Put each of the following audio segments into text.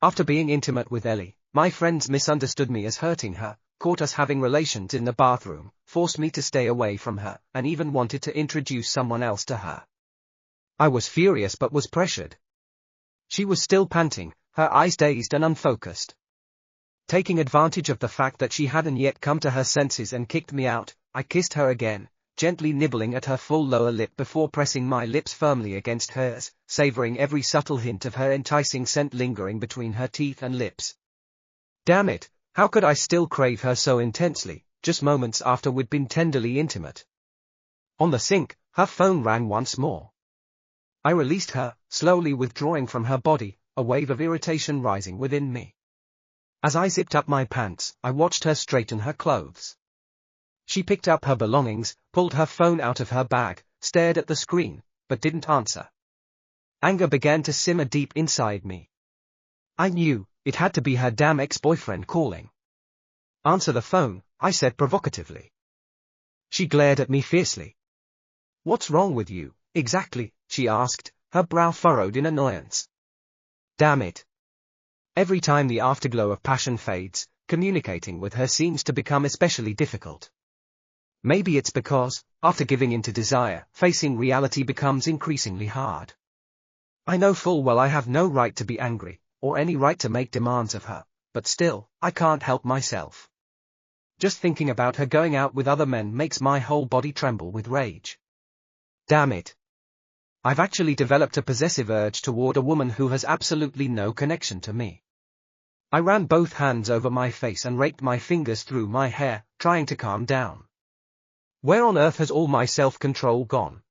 After being intimate with Ellie, my friends misunderstood me as hurting her, caught us having relations in the bathroom, forced me to stay away from her, and even wanted to introduce someone else to her. I was furious but was pressured. She was still panting, her eyes dazed and unfocused. Taking advantage of the fact that she hadn't yet come to her senses and kicked me out, I kissed her again, gently nibbling at her full lower lip before pressing my lips firmly against hers, savoring every subtle hint of her enticing scent lingering between her teeth and lips. Damn it, how could I still crave her so intensely, just moments after we'd been tenderly intimate? On the sink, her phone rang once more. I released her, slowly withdrawing from her body, a wave of irritation rising within me. As I zipped up my pants, I watched her straighten her clothes. She picked up her belongings, pulled her phone out of her bag, stared at the screen, but didn't answer. Anger began to simmer deep inside me. I knew, it had to be her damn ex-boyfriend calling. Answer the phone, I said provocatively. She glared at me fiercely. What's wrong with you, exactly, she asked, her brow furrowed in annoyance. Damn it. Every time the afterglow of passion fades, communicating with her seems to become especially difficult. Maybe it's because, after giving in to desire, facing reality becomes increasingly hard. I know full well I have no right to be angry, or any right to make demands of her, but still, I can't help myself. Just thinking about her going out with other men makes my whole body tremble with rage. Damn it. I've actually developed a possessive urge toward a woman who has absolutely no connection to me. I ran both hands over my face and raked my fingers through my hair, trying to calm down. Where on earth has all my self-control gone?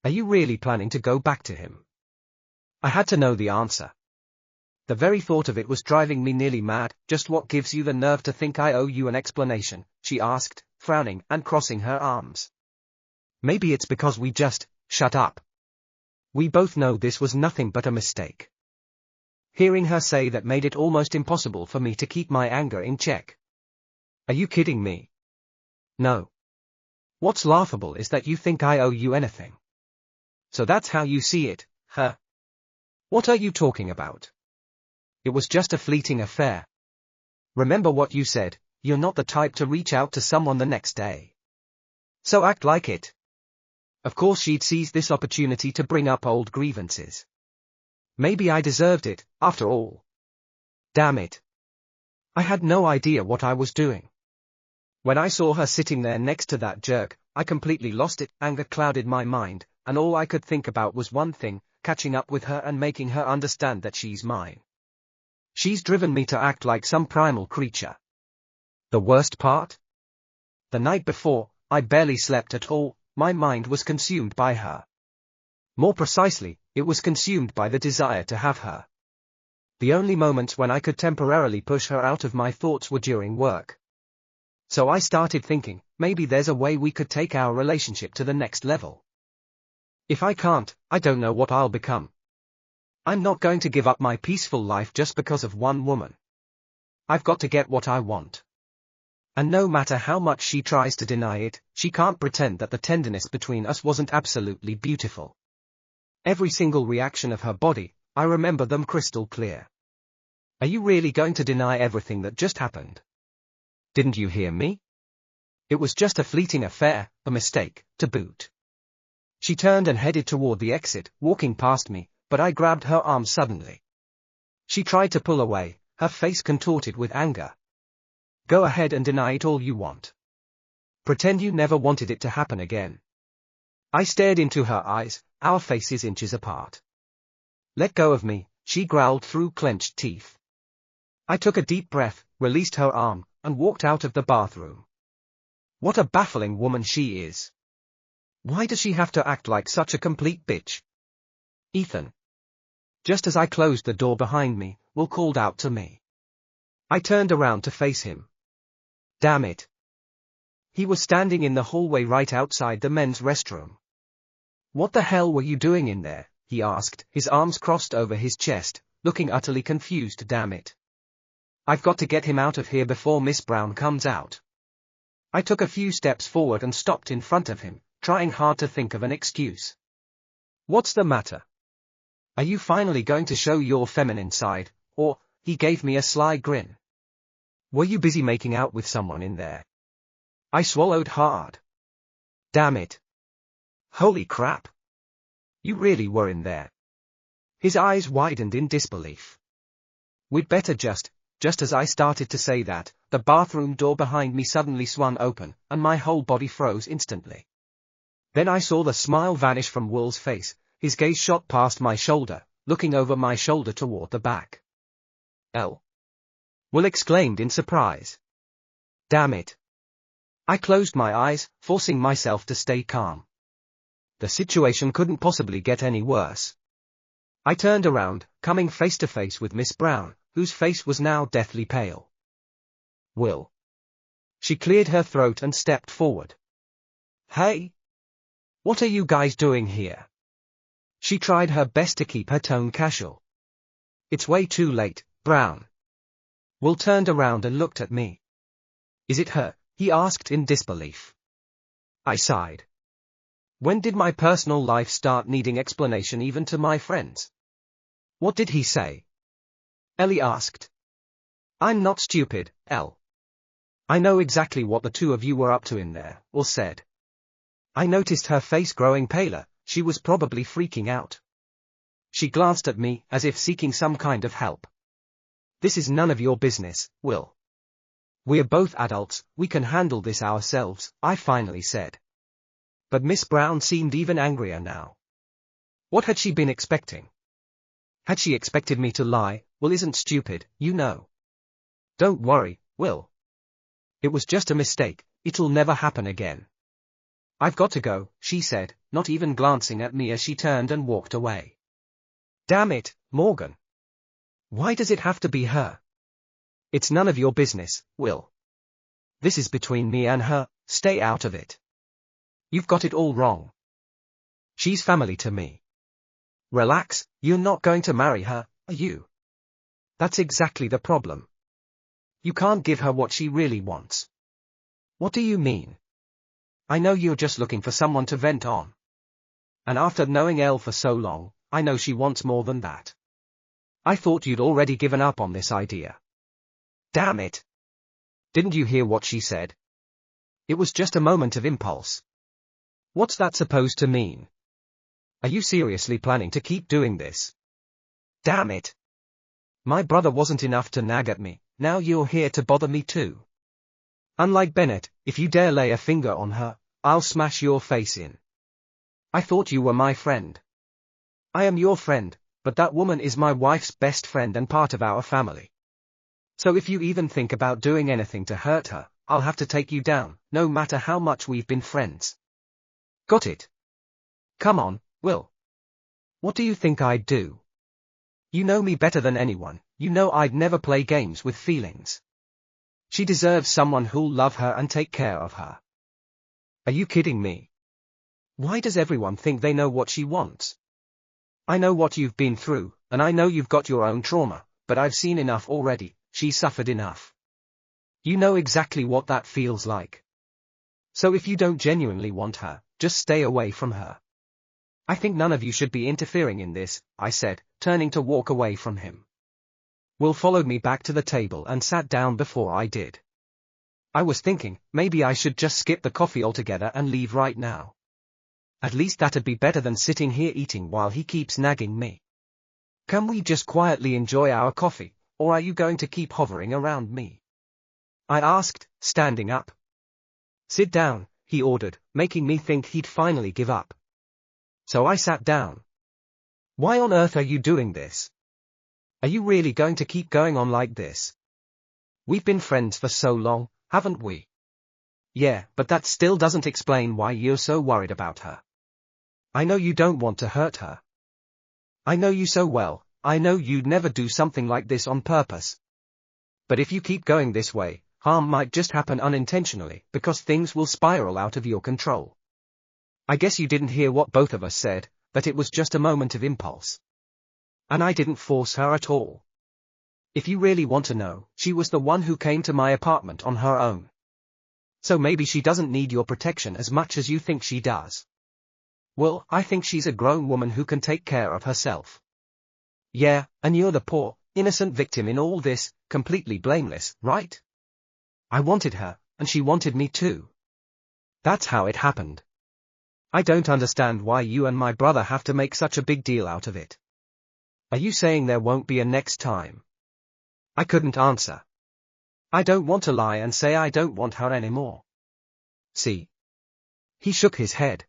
Are you really planning to go back to him? I had to know the answer. The very thought of it was driving me nearly mad. Just what gives you the nerve to think I owe you an explanation? She asked, frowning and crossing her arms. Maybe it's because we just, shut up. We both know this was nothing but a mistake. Hearing her say that made it almost impossible for me to keep my anger in check. Are you kidding me? No. What's laughable is that you think I owe you anything. So that's how you see it, huh? What are you talking about? It was just a fleeting affair. Remember what you said, you're not the type to reach out to someone the next day. So act like it. Of course she'd seized this opportunity to bring up old grievances. Maybe I deserved it, after all. Damn it. I had no idea what I was doing. When I saw her sitting there next to that jerk, I completely lost it. Anger clouded my mind, and all I could think about was one thing, catching up with her and making her understand that she's mine. She's driven me to act like some primal creature. The worst part? The night before, I barely slept at all. My mind was consumed by her. More precisely, it was consumed by the desire to have her. The only moments when I could temporarily push her out of my thoughts were during work. So I started thinking, maybe there's a way we could take our relationship to the next level. If I can't, I don't know what I'll become. I'm not going to give up my peaceful life just because of one woman. I've got to get what I want. And no matter how much she tries to deny it, she can't pretend that the tenderness between us wasn't absolutely beautiful. Every single reaction of her body, I remember them crystal clear. Are you really going to deny everything that just happened? Didn't you hear me? It was just a fleeting affair, a mistake, to boot. She turned and headed toward the exit, walking past me, but I grabbed her arm suddenly. She tried to pull away, her face contorted with anger. Go ahead and deny it all you want. Pretend you never wanted it to happen again. I stared into her eyes, our faces inches apart. Let go of me, she growled through clenched teeth. I took a deep breath, released her arm, and walked out of the bathroom. What a baffling woman she is. Why does she have to act like such a complete bitch? Ethan. Just as I closed the door behind me, Will called out to me. I turned around to face him. Damn it. He was standing in the hallway right outside the men's restroom. What the hell were you doing in there? He asked, his arms crossed over his chest, looking utterly confused. Damn it. I've got to get him out of here before Miss Brown comes out. I took a few steps forward and stopped in front of him, trying hard to think of an excuse. What's the matter? Are you finally going to show your feminine side, Or, he gave me a sly grin. Were you busy making out with someone in there? I swallowed hard. Damn it. Holy crap. You really were in there. His eyes widened in disbelief. We'd better just as I started to say that, the bathroom door behind me suddenly swung open, and my whole body froze instantly. Then I saw the smile vanish from Will's face, his gaze shot past my shoulder, looking over my shoulder toward the back. Elle? Will exclaimed in surprise. Damn it. I closed my eyes, forcing myself to stay calm. The situation couldn't possibly get any worse. I turned around, coming face to face with Miss Brown, whose face was now deathly pale. Will. She cleared her throat and stepped forward. Hey! What are you guys doing here? She tried her best to keep her tone casual. It's way too late, Brown. Will turned around and looked at me. Is it her? He asked in disbelief. I sighed. When did my personal life start needing explanation even to my friends? What did he say? Ellie asked. I'm not stupid, Elle. I know exactly what the two of you were up to in there, Will said. I noticed her face growing paler, she was probably freaking out. She glanced at me, as if seeking some kind of help. This is none of your business, Will. We're both adults, we can handle this ourselves, I finally said. But Miss Brown seemed even angrier now. What had she been expecting? Had she expected me to lie? Will isn't stupid, you know. Don't worry, Will. It was just a mistake, it'll never happen again. I've got to go, she said, not even glancing at me as she turned and walked away. Damn it, Morgan. Why does it have to be her? It's none of your business, Will. This is between me and her, stay out of it. You've got it all wrong. She's family to me. Relax, you're not going to marry her, are you? That's exactly the problem. You can't give her what she really wants. What do you mean? I know you're just looking for someone to vent on. And after knowing Elle for so long, I know she wants more than that. I thought you'd already given up on this idea. Damn it. Didn't you hear what she said? It was just a moment of impulse. What's that supposed to mean? Are you seriously planning to keep doing this? Damn it. My brother wasn't enough to nag at me, now you're here to bother me too. Unlike Bennett, if you dare lay a finger on her, I'll smash your face in. I thought you were my friend. I am your friend, but that woman is my wife's best friend and part of our family. So if you even think about doing anything to hurt her, I'll have to take you down, no matter how much we've been friends. Got it? Come on, Will. What do you think I'd do? You know me better than anyone, you know I'd never play games with feelings. She deserves someone who'll love her and take care of her. Are you kidding me? Why does everyone think they know what she wants? I know what you've been through, and I know you've got your own trauma, but I've seen enough already, she's suffered enough. You know exactly what that feels like. So if you don't genuinely want her, just stay away from her. I think none of you should be interfering in this, I said, turning to walk away from him. Will followed me back to the table and sat down before I did. I was thinking, maybe I should just skip the coffee altogether and leave right now. At least that'd be better than sitting here eating while he keeps nagging me. Can we just quietly enjoy our coffee, or are you going to keep hovering around me? I asked, standing up. Sit down, he ordered, making me think he'd finally give up. So I sat down. Why on earth are you doing this? Are you really going to keep going on like this? We've been friends for so long, haven't we? Yeah, but that still doesn't explain why you're so worried about her. I know you don't want to hurt her. I know you so well, I know you'd never do something like this on purpose. But if you keep going this way, harm might just happen unintentionally, because things will spiral out of your control. I guess you didn't hear what both of us said, that it was just a moment of impulse. And I didn't force her at all. If you really want to know, she was the one who came to my apartment on her own. So maybe she doesn't need your protection as much as you think she does. Well, I think she's a grown woman who can take care of herself. Yeah, and you're the poor, innocent victim in all this, completely blameless, right? I wanted her, and she wanted me too. That's how it happened. I don't understand why you and my brother have to make such a big deal out of it. Are you saying there won't be a next time? I couldn't answer. I don't want to lie and say I don't want her anymore. See? He shook his head.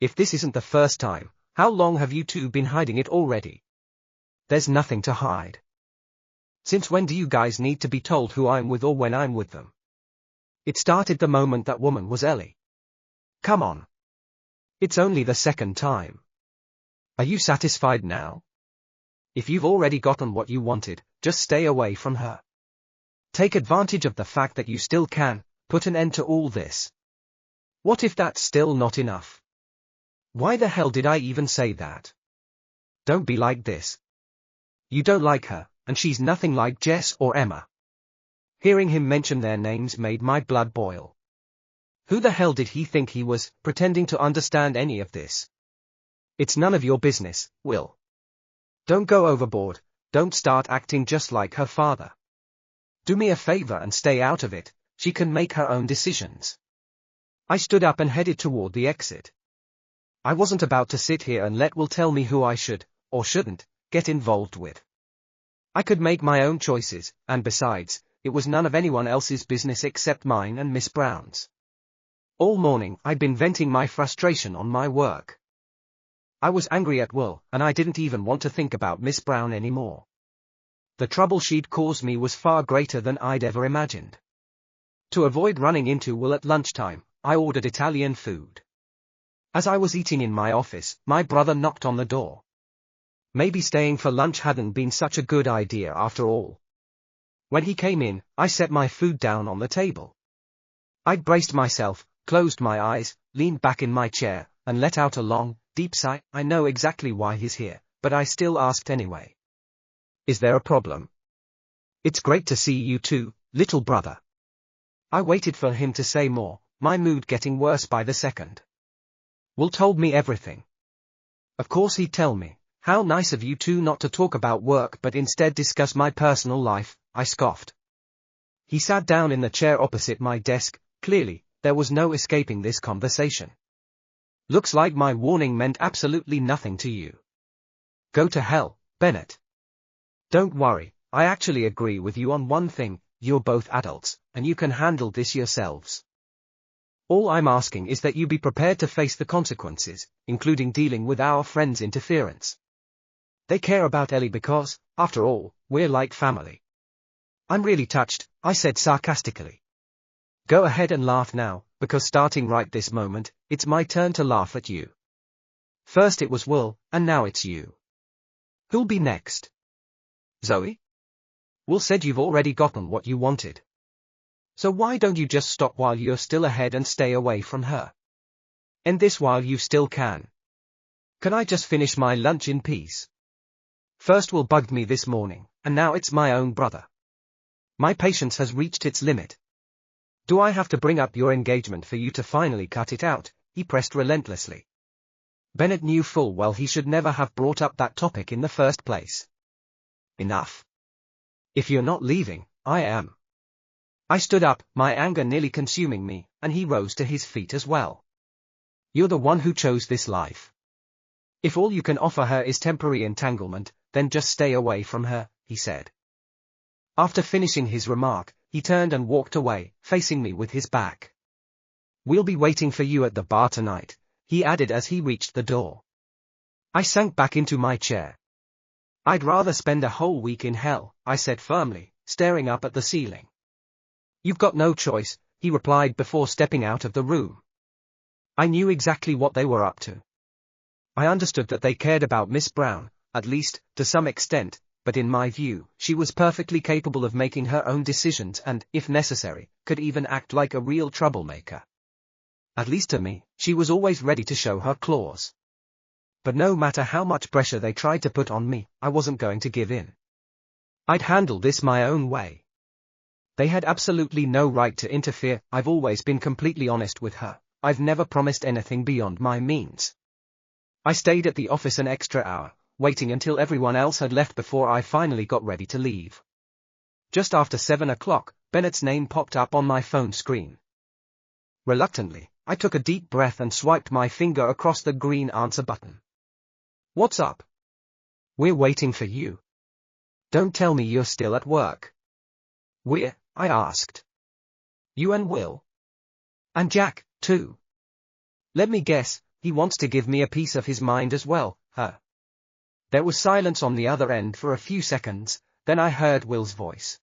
If this isn't the first time, how long have you two been hiding it already? There's nothing to hide. Since when do you guys need to be told who I'm with or when I'm with them? It started the moment that woman was Ellie. Come on. It's only the second time. Are you satisfied now? If you've already gotten what you wanted, just stay away from her. Take advantage of the fact that you still can, put an end to all this. What if that's still not enough? Why the hell did I even say that? Don't be like this. You don't like her, and she's nothing like Jess or Emma. Hearing him mention their names made my blood boil. Who the hell did he think he was, pretending to understand any of this? It's none of your business, Will. Don't go overboard, don't start acting just like her father. Do me a favor and stay out of it, she can make her own decisions. I stood up and headed toward the exit. I wasn't about to sit here and let Will tell me who I should, or shouldn't, get involved with. I could make my own choices, and besides, it was none of anyone else's business except mine and Miss Brown's. All morning I'd been venting my frustration on my work. I was angry at Will, and I didn't even want to think about Miss Brown anymore. The trouble she'd caused me was far greater than I'd ever imagined. To avoid running into Will at lunchtime, I ordered Italian food. As I was eating in my office, my brother knocked on the door. Maybe staying for lunch hadn't been such a good idea after all. When he came in, I set my food down on the table. I'd braced myself, closed my eyes, leaned back in my chair, and let out a long, deep sigh. I know exactly why he's here, but I still asked anyway. Is there a problem? It's great to see you too, little brother. I waited for him to say more, my mood getting worse by the second. Will told me everything. Of course he'd tell me. How nice of you two not to talk about work but instead discuss my personal life, I scoffed. He sat down in the chair opposite my desk. Clearly, there was no escaping this conversation. Looks like my warning meant absolutely nothing to you. Go to hell, Bennett. Don't worry, I actually agree with you on one thing, you're both adults, and you can handle this yourselves. All I'm asking is that you be prepared to face the consequences, including dealing with our friends' interference. They care about Ellie because, after all, we're like family. I'm really touched, I said sarcastically. Go ahead and laugh now, because starting right this moment, it's my turn to laugh at you. First it was Will, and now it's you. Who'll be next? Zoe? Will said you've already gotten what you wanted. So why don't you just stop while you're still ahead and stay away from her? End this while you still can. Can I just finish my lunch in peace? First Will bugged me this morning, and now it's my own brother. My patience has reached its limit. Do I have to bring up your engagement for you to finally cut it out? He pressed relentlessly. Bennett knew full well he should never have brought up that topic in the first place. Enough. If you're not leaving, I am. I stood up, my anger nearly consuming me, and he rose to his feet as well. You're the one who chose this life. If all you can offer her is temporary entanglement, then just stay away from her, he said. After finishing his remark, he turned and walked away, facing me with his back. We'll be waiting for you at the bar tonight, he added as he reached the door. I sank back into my chair. I'd rather spend a whole week in hell, I said firmly, staring up at the ceiling. You've got no choice, he replied before stepping out of the room. I knew exactly what they were up to. I understood that they cared about Miss Brown, at least, to some extent, but in my view, she was perfectly capable of making her own decisions and, if necessary, could even act like a real troublemaker. At least to me, she was always ready to show her claws. But no matter how much pressure they tried to put on me, I wasn't going to give in. I'd handle this my own way. They had absolutely no right to interfere. I've always been completely honest with her. I've never promised anything beyond my means. I stayed at the office an extra hour, waiting until everyone else had left before I finally got ready to leave. Just after 7 o'clock, Bennett's name popped up on my phone screen. Reluctantly, I took a deep breath and swiped my finger across the green answer button. "What's up?" "We're waiting for you. Don't tell me you're still at work." I asked. "You and Will? And Jack, too? Let me guess, he wants to give me a piece of his mind as well, huh?" There was silence on the other end for a few seconds, then I heard Will's voice.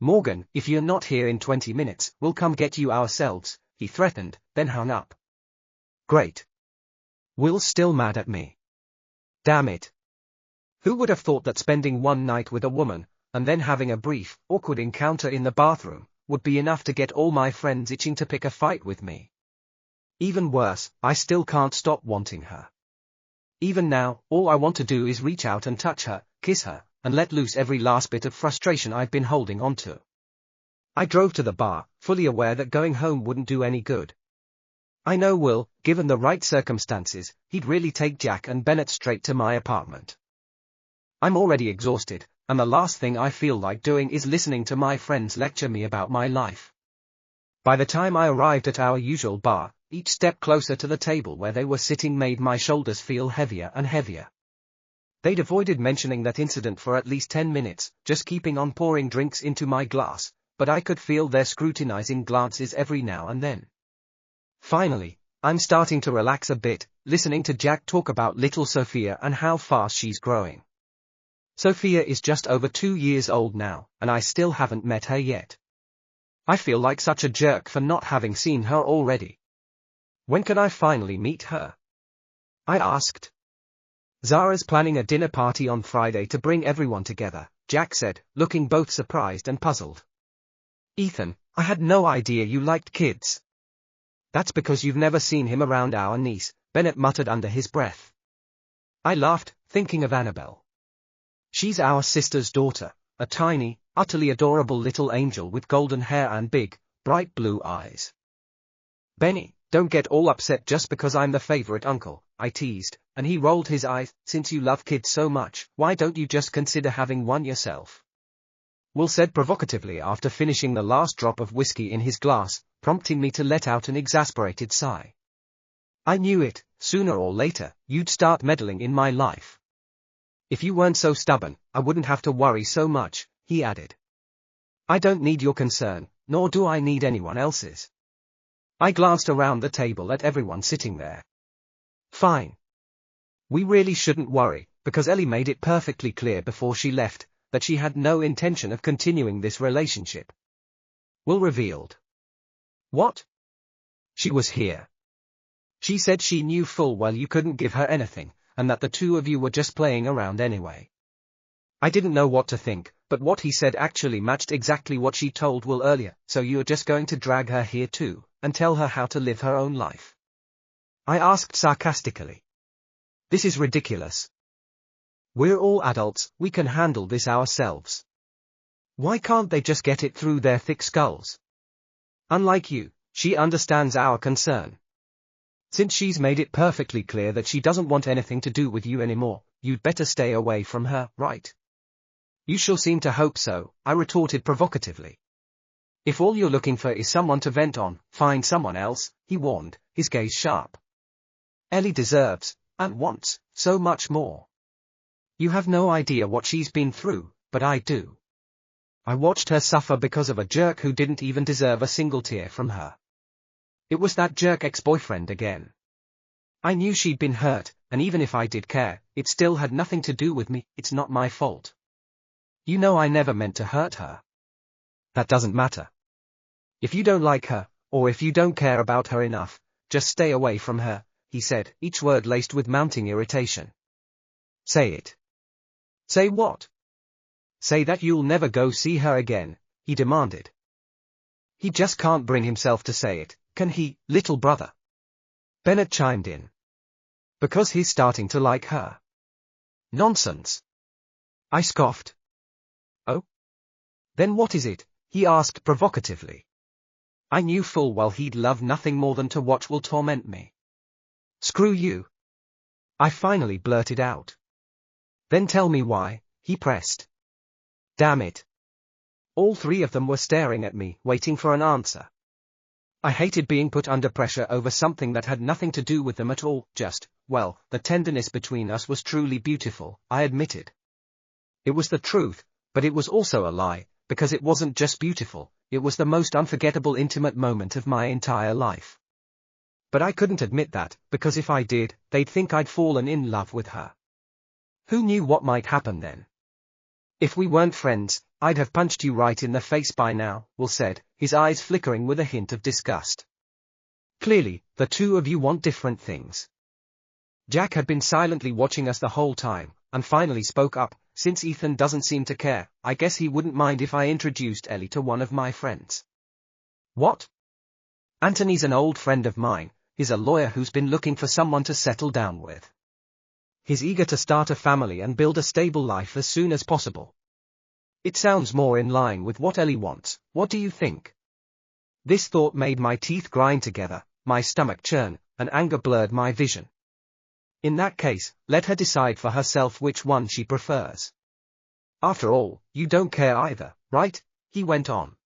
"Morgan, if you're not here in 20 minutes, we'll come get you ourselves," he threatened, then hung up. Great. Will's still mad at me. Damn it. Who would have thought that spending one night with a woman, and then having a brief, awkward encounter in the bathroom, would be enough to get all my friends itching to pick a fight with me? Even worse, I still can't stop wanting her. Even now, all I want to do is reach out and touch her, kiss her, and let loose every last bit of frustration I've been holding on to. I drove to the bar, fully aware that going home wouldn't do any good. I know Will, given the right circumstances, he'd really take Jack and Bennett straight to my apartment. I'm already exhausted, and the last thing I feel like doing is listening to my friends lecture me about my life. By the time I arrived at our usual bar, each step closer to the table where they were sitting made my shoulders feel heavier and heavier. They'd avoided mentioning that incident for at least 10 minutes, just keeping on pouring drinks into my glass, but I could feel their scrutinizing glances every now and then. Finally, I'm starting to relax a bit, listening to Jack talk about little Sophia and how fast she's growing. Sophia is just over 2 years old now, and I still haven't met her yet. I feel like such a jerk for not having seen her already. When can I finally meet her? I asked. Zara's planning a dinner party on Friday to bring everyone together, Jack said, looking both surprised and puzzled. Ethan, I had no idea you liked kids. That's because you've never seen him around our niece, Bennett muttered under his breath. I laughed, thinking of Annabelle. She's our sister's daughter, a tiny, utterly adorable little angel with golden hair and big, bright blue eyes. Benny, don't get all upset just because I'm the favorite uncle, I teased, and he rolled his eyes. Since you love kids so much, why don't you just consider having one yourself? Will said provocatively after finishing the last drop of whiskey in his glass, prompting me to let out an exasperated sigh. I knew it, sooner or later, you'd start meddling in my life. If you weren't so stubborn, I wouldn't have to worry so much, he added. I don't need your concern, nor do I need anyone else's. I glanced around the table at everyone sitting there. Fine. We really shouldn't worry, because Ellie made it perfectly clear before she left, that she had no intention of continuing this relationship. Will revealed. What? She was here. She said she knew full well you couldn't give her anything, and that the two of you were just playing around anyway. I didn't know what to think, but what he said actually matched exactly what she told Will earlier. So you're just going to drag her here too, and tell her how to live her own life? I asked sarcastically. This is ridiculous. We're all adults, we can handle this ourselves. Why can't they just get it through their thick skulls? Unlike you, she understands our concern. Since she's made it perfectly clear that she doesn't want anything to do with you anymore, you'd better stay away from her, right? You sure seem to hope so, I retorted provocatively. If all you're looking for is someone to vent on, find someone else, he warned, his gaze sharp. Ellie deserves, and wants, so much more. You have no idea what she's been through, but I do. I watched her suffer because of a jerk who didn't even deserve a single tear from her. It was that jerk ex-boyfriend again. I knew she'd been hurt, and even if I did care, it still had nothing to do with me. It's not my fault. You know I never meant to hurt her. That doesn't matter. If you don't like her, or if you don't care about her enough, just stay away from her, he said, each word laced with mounting irritation. Say it. Say what? Say that you'll never go see her again, he demanded. He just can't bring himself to say it, can he, little brother? Bennett chimed in. Because he's starting to like her. Nonsense. I scoffed. Oh? Then what is it? He asked provocatively. I knew full well he'd love nothing more than to watch Will torment me. Screw you. I finally blurted out. Then tell me why, he pressed. Damn it. All three of them were staring at me, waiting for an answer. I hated being put under pressure over something that had nothing to do with them at all, well, the tenderness between us was truly beautiful, I admitted. It was the truth, but it was also a lie, because it wasn't just beautiful, it was the most unforgettable intimate moment of my entire life. But I couldn't admit that, because if I did, they'd think I'd fallen in love with her. Who knew what might happen then? If we weren't friends, I'd have punched you right in the face by now, Will said, his eyes flickering with a hint of disgust. Clearly, the two of you want different things. Jack had been silently watching us the whole time, and finally spoke up. Since Ethan doesn't seem to care, I guess he wouldn't mind if I introduced Ellie to one of my friends. What? Anthony's an old friend of mine, he's a lawyer who's been looking for someone to settle down with. He's eager to start a family and build a stable life as soon as possible. It sounds more in line with what Ellie wants, what do you think? This thought made my teeth grind together, my stomach churn, and anger blurred my vision. In that case, let her decide for herself which one she prefers. After all, you don't care either, right? He went on.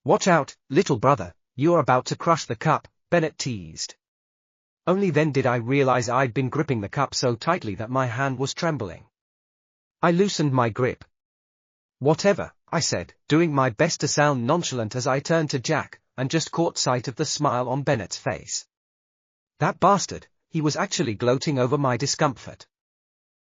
Watch out, little brother, you're about to crush the cup, Bennett teased. Only then did I realize I'd been gripping the cup so tightly that my hand was trembling. I loosened my grip. Whatever, I said, doing my best to sound nonchalant as I turned to Jack, and just caught sight of the smile on Bennett's face. That bastard, he was actually gloating over my discomfort.